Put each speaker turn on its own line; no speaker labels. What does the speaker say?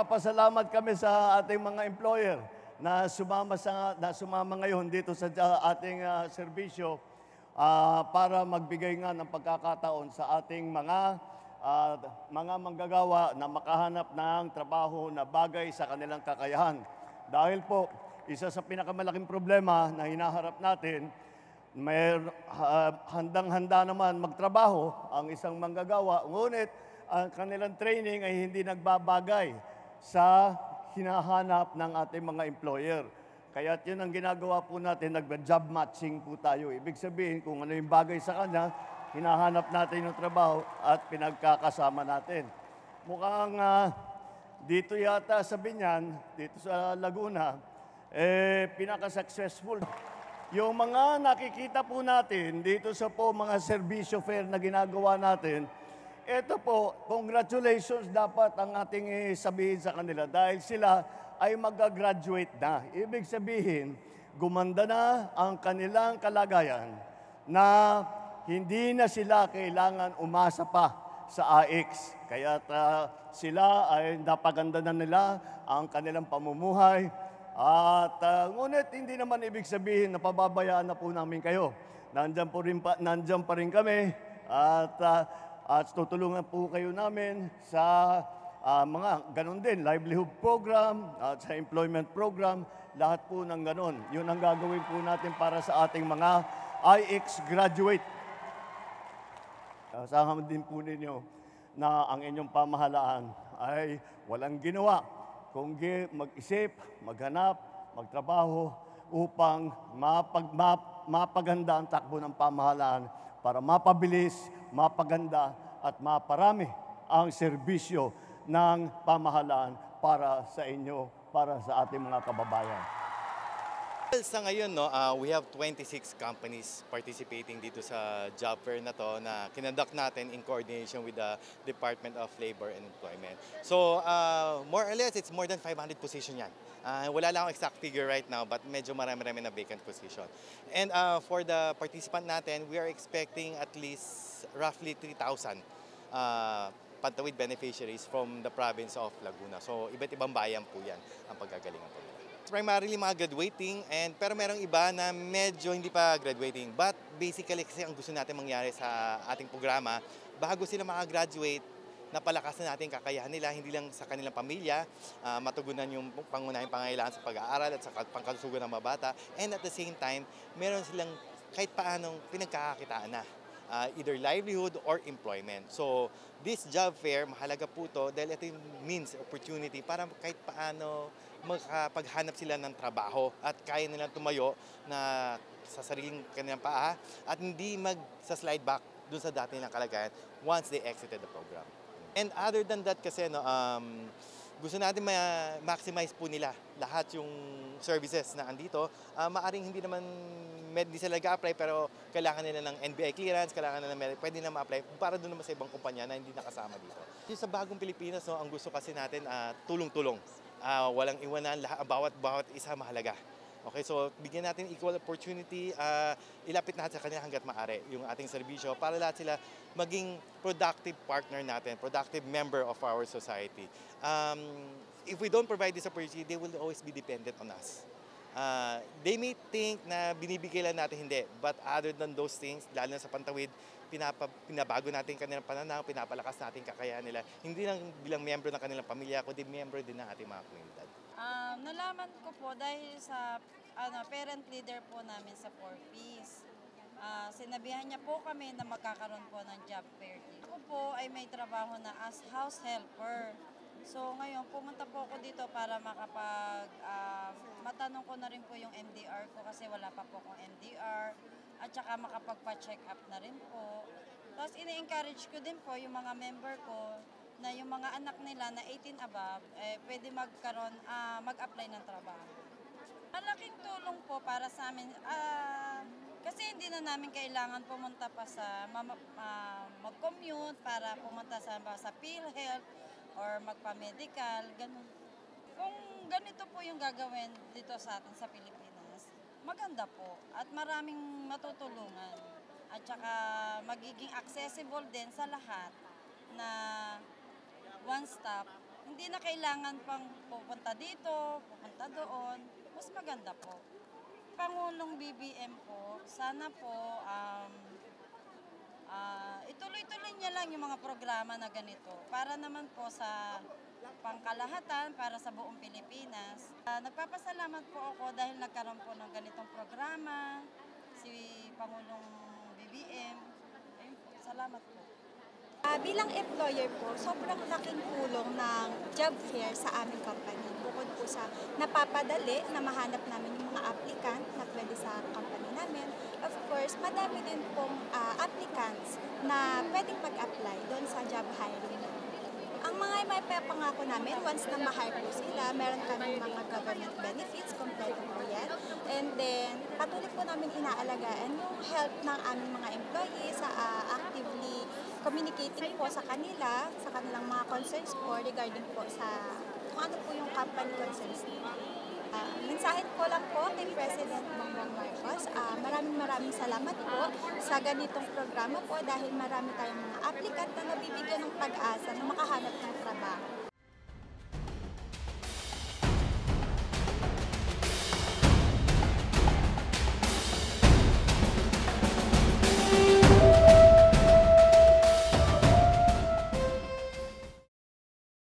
nagpapasalamat kami sa ating mga employer na sumama ngayon dito sa ating serbisyo para magbigay nga ng pagkakataon sa ating mga manggagawa na makahanap ng trabaho na bagay sa kanilang kakayahan. Dahil po, isa sa pinakamalaking problema na hinaharap natin, handang-handa naman magtrabaho ang isang manggagawa, ngunit ang kanilang training ay hindi nagbabagay sa hinahanap ng ating mga employer. Kaya yun ang ginagawa po natin, nag-job matching po tayo. Ibig sabihin, kung ano yung bagay sa kanya, hinahanap natin yung trabaho at pinagkakasama natin. Mukhang dito yata sa Binyan, dito sa Laguna, pinaka-successful. Yung mga nakikita po natin dito sa mga serbisyo fair na ginagawa natin, ito po, congratulations dapat ang ating sabihin sa kanila dahil sila ay mag-graduate na. Ibig sabihin, gumanda na ang kanilang kalagayan na hindi na sila kailangan umasa pa sa AX. Kaya sila ay napaganda na nila ang kanilang pamumuhay. At ngunit hindi naman ibig sabihin na pababayaan na po namin kayo. Nandiyan pa rin kami at tutulungan po kayo namin sa mga ganun din, livelihood program at sa employment program, lahat po ng ganun. Yun ang gagawin po natin para sa ating mga IX graduate. Asahan din po ninyo na ang inyong pamahalaan ay walang ginawa kundi mag-isip, maghanap, magtrabaho upang mapaganda ang takbo ng pamahalaan para mapabilis, mapaganda at maparami ang serbisyo ng pamahalaan para sa inyo, para sa ating mga kababayan.
Well, sa ngayon, we have 26 companies participating dito sa job fair na to na kinonduct natin in coordination with the Department of Labor and Employment. So, more or less, it's more than 500 position yan. Wala lang akong exact figure right now, but medyo marami-rami na vacant position. And for the participant natin, we are expecting at least roughly 3,000 Pantawid beneficiaries from the province of Laguna. So, iba't ibang bayan po yan ang paggagalingan po nila. Primarily mga graduating, pero merong iba na medyo hindi pa graduating. But basically kasi ang gusto natin mangyari sa ating programa, bago sila makagraduate, napalakasan natin kakayahan nila, hindi lang sa kanilang pamilya, matugunan yung pangunahing pangangailangan sa pag-aaral at sa pangkalusugan ng mga bata. And at the same time, meron silang kahit paanong pinagkakakitaan na. Either livelihood or employment. So, this job fair, mahalaga po ito dahil ito yung means, opportunity para kahit paano makapaghanap sila ng trabaho at kaya nilang tumayo na sa sariling kanilang paa at hindi mag-slide back dun sa dati nilang kalagayan once they exited the program. And other than that kasi, gusto natin ma-maximize po nila lahat yung services na andito. Maaring hindi sila nag-apply pero kailangan nila ng NBI clearance, kailangan nila pwede na ma-apply para doon naman sa ibang kumpanya na hindi nakasama dito. Yung sa bagong Pilipinas, ang gusto kasi natin tulong-tulong. Walang iwanan, bawat isa mahalaga. Okay, so bigyan natin equal opportunity, ilapit natin sa kanila hanggat maaari yung ating serbisyo para lahat sila maging productive partner natin, productive member of our society. If we don't provide this opportunity, they will always be dependent on us. They may think na binibigay lang natin, hindi. But other than those things, lalo na sa Pantawid, pinabago natin kanilang pananaw, pinapalakas natin kakayahan nila. Hindi lang bilang miyembro ng kanilang pamilya, kundi miyembro din ng ating mga komunidad.
Nalaman ko po dahil sa parent leader po namin sa 4Ps. Sinabihan niya po kami na magkakaroon po ng job fair. Ako po ay may trabaho na as house helper. So ngayon, pumunta po ako dito para matanong ko na rin po yung MDR ko kasi wala pa po akong MDR at saka makapagpa-check up na rin po. Tapos ini-encourage ko din po yung mga member ko na yung mga anak nila na 18 above, pwede mag-apply ng trabaho. Malaking tulong po para sa amin. Kasi hindi na namin kailangan pumunta pa sa mag-commute para pumunta sa PhilHealth or magpa-medical, ganun. Kung ganito po yung gagawin dito sa atin sa Pilipinas, maganda po at maraming matutulungan. At saka magiging accessible din sa lahat na one stop hindi na kailangan pang pupunta dito, pupunta doon. Mas maganda po. Pangulong BBM po, sana po ituloy-tuloy niya lang yung mga programa na ganito para naman po sa pangkalahatan, para sa buong Pilipinas. Nagpapasalamat po ako dahil nagkaroon po ng ganitong programa, si Pangulong BBM. Ayun po, salamat po.
Bilang employer po, sobrang laking tulong ng job fair sa aming company. Bukod po sa napapadali na mahanap namin yung mga applicant na pwede sa company namin. Of course, madami din pong applicants na pwedeng mag-apply doon sa job hiring namin. Ang mga may pangako namin, once na ma-hire po sila, meron kami mga government benefits, kompleto po yan. And then, patuloy po namin inaalagaan yung health ng aming mga employees, actively communicating po sa kanila, sa kanilang mga concerns po regarding po sa kung ano po yung company concerns nila. Mensahe ko lang po kay President Bongbong Marcos, maraming salamat po sa ganitong programa po dahil marami tayong mga applicant na nabibigyan ng pag-asa na makahanap ng trabaho.